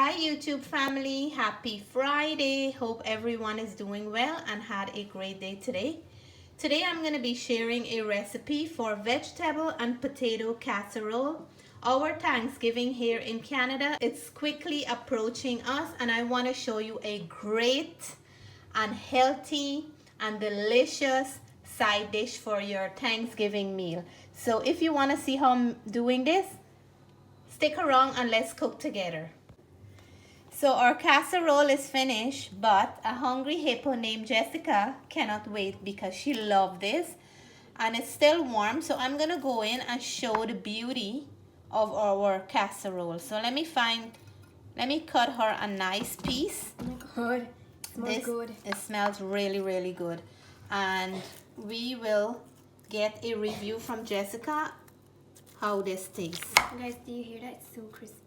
Hi YouTube family, happy Friday. Hope everyone is doing well and had a great day today. Today I'm going to be sharing a recipe for vegetable and potato casserole. Our Thanksgiving here in Canada, it's quickly approaching us and I want to show you a great and healthy and delicious side dish for your Thanksgiving meal. So if you want to see how I'm doing this, stick around and let's cook together. So our casserole is finished, but a hungry hippo named Jessica cannot wait because she loved this and it's still warm. So I'm gonna go in and show the beauty of our casserole. So let me cut her a nice piece. Oh my god, it smells good. It smells really good. And we will get a review from Jessica how this tastes. Guys, do you hear that? It's so crispy.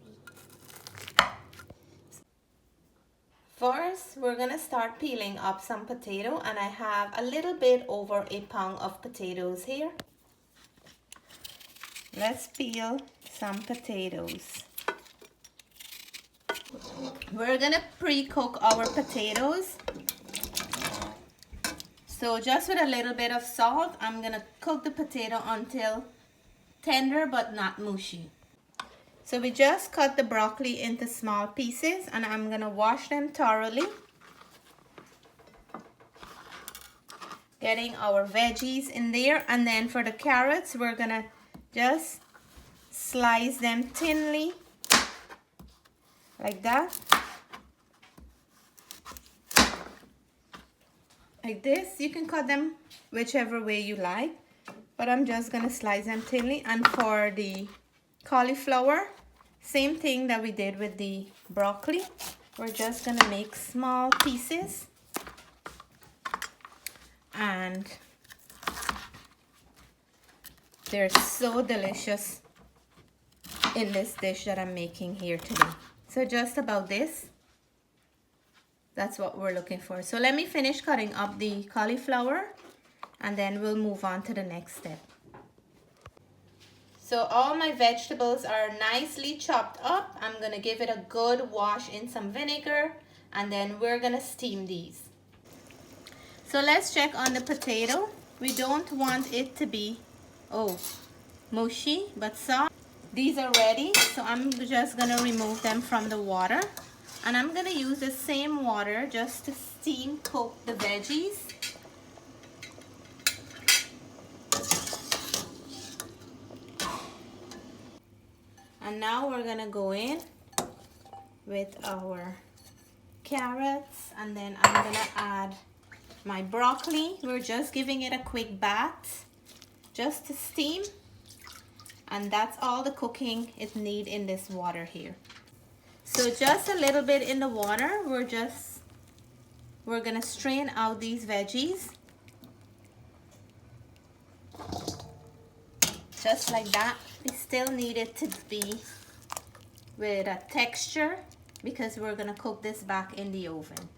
First, we're gonna start peeling up some potato, and I have a little bit over a pound of potatoes here. Let's peel some potatoes. We're gonna pre-cook our potatoes. So just with a little bit of salt, I'm gonna cook the potato until tender but not mushy. So we just cut the broccoli into small pieces and I'm gonna wash them thoroughly. Getting our veggies in there, and then for the carrots, we're gonna just slice them thinly like that. Like this. You can cut them whichever way you like, but I'm just gonna slice them thinly. And for the cauliflower, same thing that we did with the broccoli. We're just gonna make small pieces, and they're so delicious in this dish that I'm making here today. So just about this, that's what we're looking for. So let me finish cutting up the cauliflower and then we'll move on to the next step. So all my vegetables are nicely chopped up. I'm gonna give it a good wash in some vinegar and then we're gonna steam these. So let's check on the potato. We don't want it to be, mushy, but soft. These are ready, so I'm just gonna remove them from the water. And I'm gonna use the same water just to steam cook the veggies. And now we're gonna go in with our carrots, and then I'm gonna add my broccoli. We're just giving it a quick bath just to steam, and that's all the cooking it needs in this water here. So just a little bit in the water. We're gonna strain out these veggies just like that. We still need it to be with a texture because we're gonna cook this back in the oven.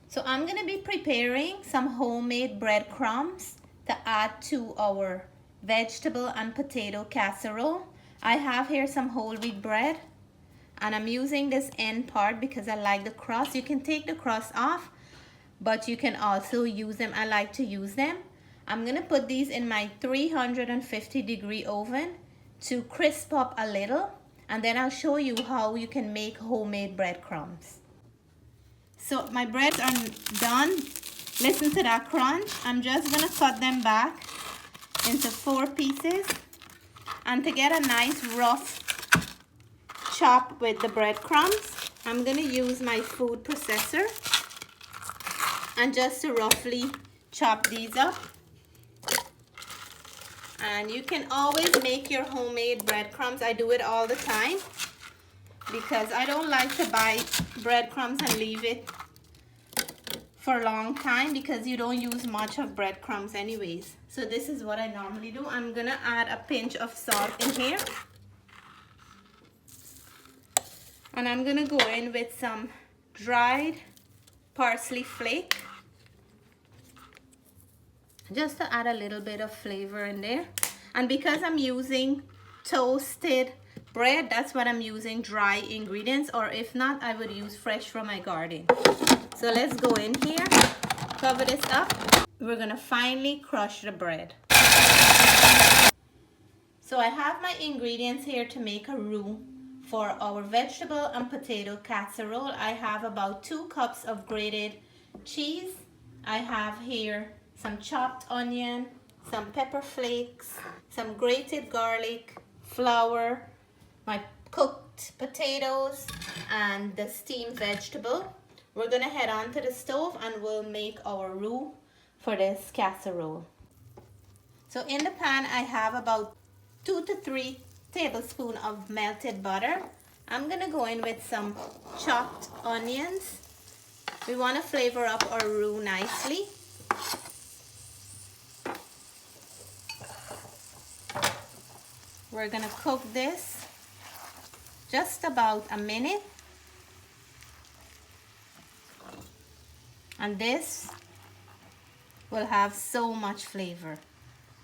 So I'm gonna be preparing some homemade breadcrumbs to add to our vegetable and potato casserole. I have here some whole wheat bread and I'm using this end part because I like the crust. You can take the crust off, but you can also use them. I like to use them. I'm gonna put these in my 350-degree oven to crisp up a little, and then I'll show you how you can make homemade breadcrumbs. So my breads are done. Listen to that crunch. I'm just gonna cut them back into 4 pieces, and to get a nice rough chop with the breadcrumbs, I'm gonna use my food processor and just to roughly chop these up. And you can always make your homemade breadcrumbs. I do it all the time because I don't like to buy breadcrumbs and leave it for a long time because you don't use much of breadcrumbs anyways. So this is what I normally do. I'm gonna add a pinch of salt in here. And I'm gonna go in with some dried parsley flake, just to add a little bit of flavor in there. And because I'm using toasted bread, that's what I'm using, dry ingredients, or if not, I would use fresh from my garden. So let's go in here, cover this up. We're gonna finely crush the bread. So I have my ingredients here to make a roux for our vegetable and potato casserole. I have about 2 cups of grated cheese. I have here some chopped onion, some pepper flakes, some grated garlic, flour, my cooked potatoes, and the steamed vegetable. We're gonna head on to the stove and we'll make our roux for this casserole. So in the pan I have about 2 to 3 tablespoons of melted butter. I'm gonna go in with some chopped onions. We want to flavor up our roux nicely. We're gonna cook this just about a minute. And this will have so much flavor.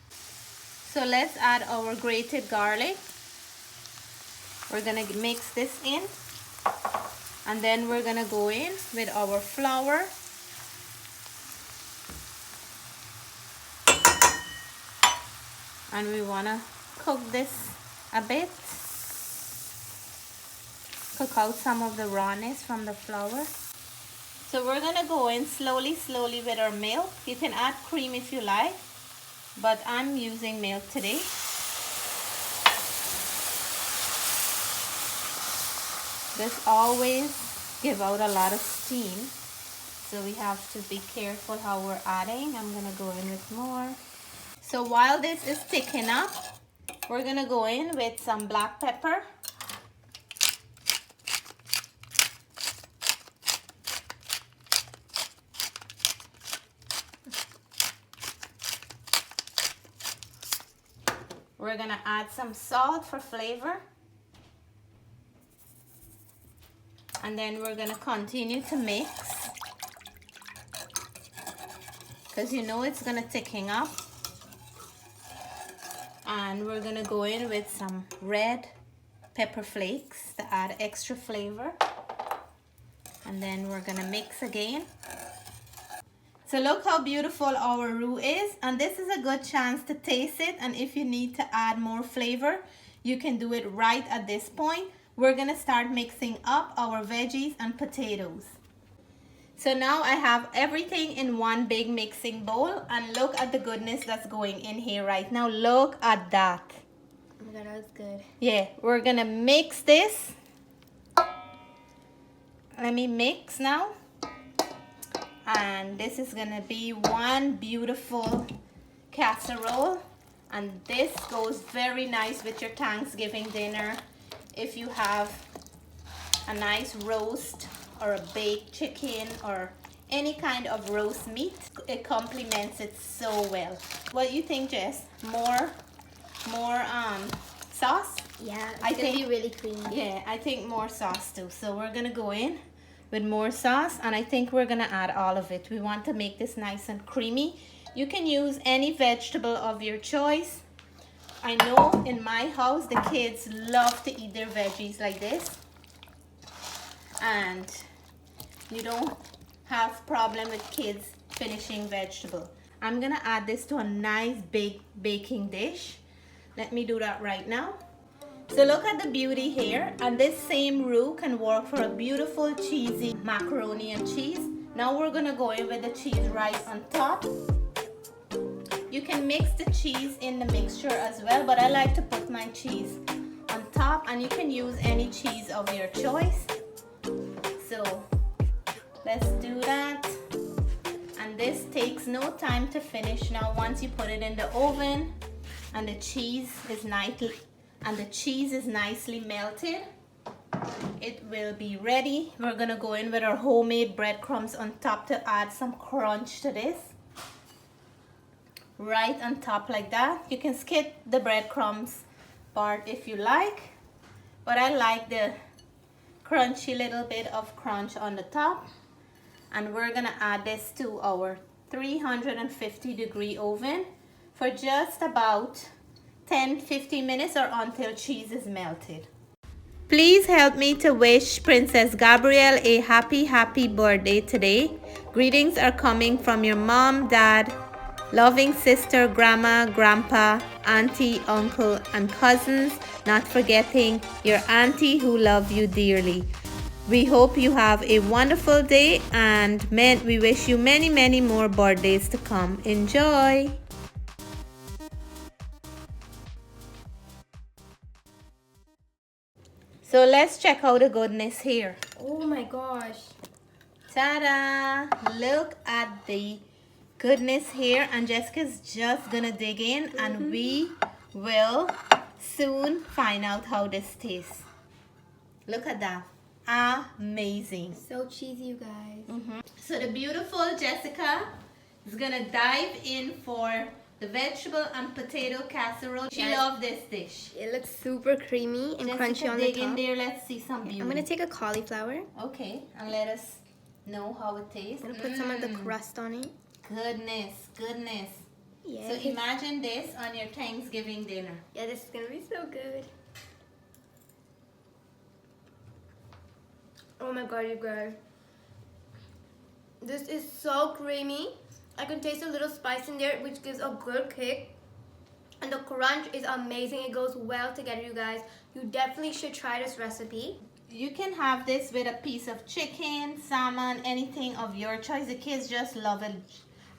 So let's add our grated garlic. We're gonna mix this in. And then we're gonna go in with our flour. And we wanna cook this a bit. Cook out some of the rawness from the flour. So we're gonna go in slowly with our milk. You can add cream if you like, but I'm using milk today. This always gives out a lot of steam, so we have to be careful how we're adding. I'm gonna go in with more. So while this is thickening up, we're gonna go in with some black pepper. We're gonna add some salt for flavor. And then we're gonna continue to mix, because you know it's gonna thicken up. And we're gonna go in with some red pepper flakes to add extra flavor. And then we're gonna mix again. So look how beautiful our roux is, and this is a good chance to taste it. And if you need to add more flavor, you can do it right at this point. We're gonna start mixing up our veggies and potatoes. So now I have everything in one big mixing bowl, and look at the goodness that's going in here right now. Look at that. Oh my god, that looks good. Yeah, we're gonna mix this. Let me mix now. And this is gonna be one beautiful casserole, and this goes very nice with your Thanksgiving dinner. If you have a nice roast or a baked chicken or any kind of roast meat, it complements it so well. What do you think, Jess? More sauce? Yeah, I it's gonna be really creamy. Yeah, I think more sauce too. So we're gonna go in with more sauce, and I think we're gonna add all of it. We want to make this nice and creamy. You can use any vegetable of your choice. I know in my house the kids love to eat their veggies like this, and you don't have problem with kids finishing vegetable. I'm gonna add this to a nice big baking dish. Let me do that right now. So look at the beauty here, and this same roux can work for a beautiful cheesy macaroni and cheese. Now we're gonna go in with the cheese right on top. You can mix the cheese in the mixture as well, but I like to put my cheese on top, and you can use any cheese of your choice. So let's do that. And this takes no time to finish. Now once you put it in the oven and the cheese is nicely melted, it will be ready. We're gonna go in with our homemade breadcrumbs on top to add some crunch to this. Right on top like that. You can skip the breadcrumbs part if you like, but I like the crunchy little bit of crunch on the top. And we're gonna add this to our 350-degree oven for just about 10-15 minutes, or until cheese is melted. Please help me to wish Princess Gabrielle a happy birthday today. Greetings are coming from your mom, dad, loving sister, grandma, grandpa, auntie, uncle, and cousins, not forgetting your auntie who love you dearly. We hope you have a wonderful day, and we wish you many more birthdays to come. Enjoy! So let's check out the goodness here. Oh my gosh. Ta-da! Look at the goodness here, and Jessica's just gonna dig in and we will soon find out how this tastes. Look at that. Amazing. So cheesy, you guys. So the beautiful Jessica is gonna dive in for the vegetable and potato casserole. She Yes. loves this dish. It looks super creamy and Jessica, crunchy on the dig in top. there. Let's see some beauty. I'm gonna take a cauliflower. Okay, and let us know how it tastes. I'm gonna put some of the crust on it. Goodness. Yeah. So imagine this on your Thanksgiving dinner. Yeah, this is gonna be so good. Oh my god, you guys. This is so creamy. I can taste a little spice in there, which gives a good kick. And the crunch is amazing. It goes well together, you guys. You definitely should try this recipe. You can have this with a piece of chicken, salmon, anything of your choice. The kids just love it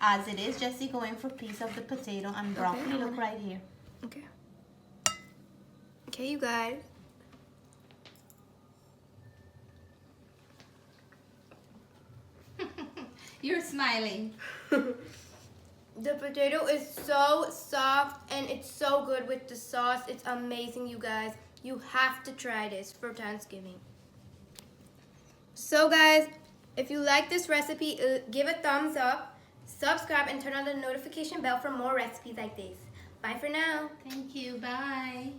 as it is. Jessie going for a piece of the potato and broccoli. Look right here. Okay. Okay, you guys. You're smiling. The potato is so soft and it's so good with the sauce. It's amazing, you guys. You have to try this for Thanksgiving. So guys, if you like this recipe, give a thumbs up, subscribe, and turn on the notification bell for more recipes like this. Bye for now. Thank you. Bye.